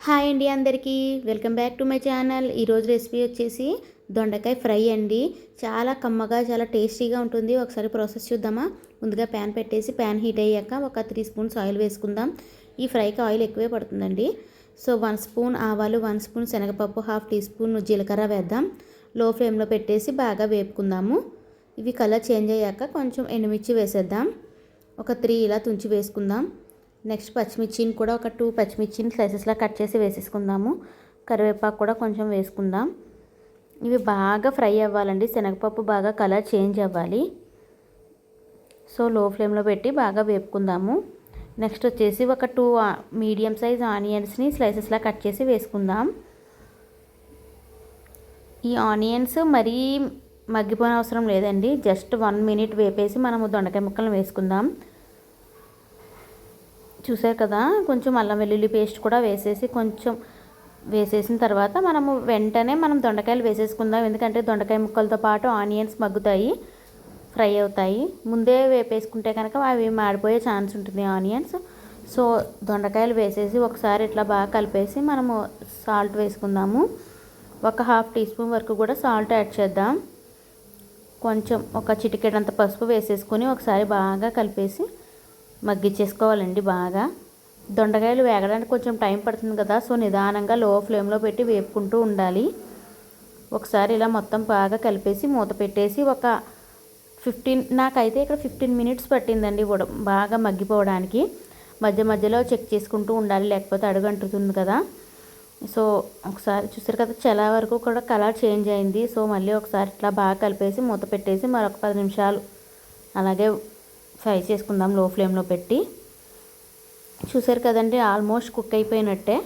Hi అండి అందరికీ welcome back to my channel. ఈరోజు రెసిపీ వచ్చేసి దొండకాయ ఫ్రై అండి. చాలా కమ్మగా చాలా టేస్టీగా ఉంటుంది. ఒకసారి ప్రాసెస్ చూద్దామా. ముందుగా ప్యాన్ పెట్టేసి ప్యాన్ హీట్ అయ్యాక ఒక 3 స్పూన్స్ ఆయిల్ వేసుకుందాం. ఈ ఫ్రైకి ఆయిల్ ఎక్కువే పడుతుందండి. సో 1 స్పూన్ ఆవాలు, 1 స్పూన్ శనగపప్పు, 1/2 టీ స్పూన్ జీలకర్ర వేద్దాం. లో ఫ్లేమ్లో పెట్టేసి బాగా వేపుకుందాము. ఇవి కలర్ చేంజ్ అయ్యాక కొంచెం ఎండుమిర్చి వేసేద్దాం. ఒక 3 ఇలా తుంచి వేసుకుందాం. నెక్స్ట్ పచ్చిమిర్చిని కూడా ఒక 2 పచ్చిమిర్చిని స్లైసెస్లా కట్ చేసి వేసేసుకుందాము. కరివేపాకు కూడా కొంచెం వేసుకుందాం. ఇవి బాగా ఫ్రై అవ్వాలండి. శనగపప్పు బాగా కలర్ చేంజ్ అవ్వాలి. సో లో ఫ్లేమ్లో పెట్టి బాగా వేపుకుందాము. నెక్స్ట్ వచ్చేసి ఒక 2 మీడియం సైజ్ ఆనియన్స్ని స్లైసెస్లా కట్ చేసి వేసుకుందాం. ఈ ఆనియన్స్ మరీ మగ్గిపోయిన అవసరం లేదండి. జస్ట్ 1 మినిట్ వేపేసి మనము దొండకాయ ముక్కలను వేసుకుందాం. చూసారు కదా, కొంచెం అల్లం వెల్లుల్లి పేస్ట్ కూడా వేసేసిన తర్వాత వెంటనే మనం దొండకాయలు వేసేసుకుందాం. ఎందుకంటే దొండకాయ ముక్కలతో పాటు ఆనియన్స్ మగ్గుతాయి, ఫ్రై అవుతాయి. ముందే వేపేసుకుంటే కనుక అవి మాడిపోయే ఛాన్స్ ఉంటుంది ఆనియన్స్. సో దొండకాయలు వేసేసి ఒకసారి ఇట్లా బాగా కలిపేసి మనము సాల్ట్ వేసుకుందాము. ఒక 1/2 టీ స్పూన్ వరకు కూడా సాల్ట్ యాడ్ చేద్దాం. కొంచెం ఒక చిటికెడంత పసుపు వేసేసుకొని ఒకసారి బాగా కలిపేసి మగ్గిచ్చేసుకోవాలండి. బాగా దొండకాయలు వేగడానికి కొంచెం టైం పడుతుంది కదా. సో నిదానంగా లో ఫ్లేమ్లో పెట్టి వేపుకుంటూ ఉండాలి. ఒకసారి ఇలా మొత్తం బాగా కలిపేసి మూత పెట్టేసి ఒక 15 నాకైతే ఇక్కడ 15 మినిట్స్ పట్టిందండి బాగా మగ్గిపోవడానికి. మధ్య మధ్యలో చెక్ చేసుకుంటూ ఉండాలి, లేకపోతే అడుగు అంటుతుంది కదా. సో ఒకసారి చూసారు కదా, చాలా వరకు కూడా కలర్ చేంజ్ అయింది. సో మళ్ళీ ఒకసారి ఇట్లా బాగా కలిపేసి మూత పెట్టేసి మరొక 10 నిమిషాలు అలాగే ఫ్రై చేసుకుందాం లో ఫ్లేమ్లో పెట్టి. చూసారు కదండి, ఆల్మోస్ట్ కుక్ అయిపోయినట్టే.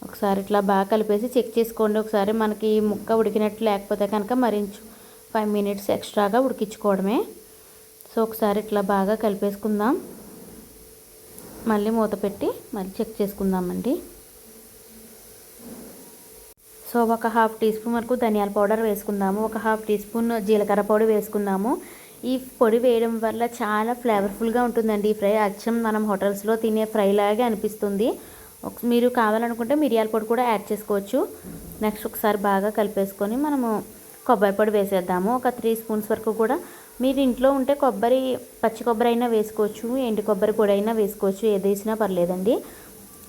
ఒకసారి ఇట్లా బాగా కలిపేసి చెక్ చేసుకోండి. ఒకసారి మనకి ముక్క ఉడికినట్టు లేకపోతే కనుక మరి 5 మినిట్స్ ఎక్స్ట్రాగా ఉడికించుకోవడమే. సో ఒకసారి ఇట్లా బాగా కలిపేసుకుందాం. మళ్ళీ మూత పెట్టి మళ్ళీ చెక్ చేసుకుందామండి. సో ఒక 1/2 టీ స్పూన్ వరకు ధనియాల పౌడర్ వేసుకుందాము. ఒక 1/2 టీ స్పూన్ జీలకర్ర పొడి వేసుకుందాము. ఈ పొడి వేయడం వల్ల చాలా ఫ్లేవర్ఫుల్గా ఉంటుందండి ఈ ఫ్రై. అచ్చం మనం హోటల్స్లో తినే ఫ్రై లాగే అనిపిస్తుంది. మీరు కావాలనుకుంటే మిరియాల పొడి కూడా యాడ్ చేసుకోవచ్చు. నెక్స్ట్ ఒకసారి బాగా కలిపేసుకొని మనము కొబ్బరి పొడి వేసేద్దాము. ఒక 3 స్పూన్స్ వరకు కూడా. మీరు ఇంట్లో ఉంటే పచ్చి కొబ్బరి అయినా వేసుకోవచ్చు, ఎండు కొబ్బరి పొడి అయినా వేసుకోవచ్చు, ఏది వేసినా పర్లేదండి.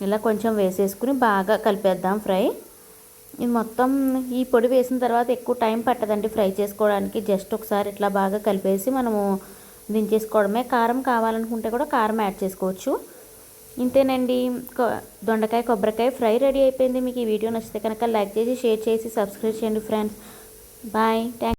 ఇలా కొంచెం వేసేసుకుని బాగా కలిపేద్దాం ఫ్రై. ఇది మొత్తం ఈ పొడి వేసిన తర్వాత ఎక్కువ టైం పట్టదండి ఫ్రై చేసుకోవడానికి. జస్ట్ ఒకసారి ఇట్లా బాగా కలిపేసి మనము దించేసుకోవడమే. కారం కావాలనుకుంటే కూడా కారం యాడ్ చేసుకోవచ్చు. ఇంతేనండి, దొండకాయ కొబ్బరికాయ ఫ్రై రెడీ అయిపోయింది. మీకు ఈ వీడియో నచ్చితే కనుక లైక్ చేసి, షేర్ చేసి, సబ్స్క్రైబ్ చేయండి ఫ్రెండ్స్. బాయ్.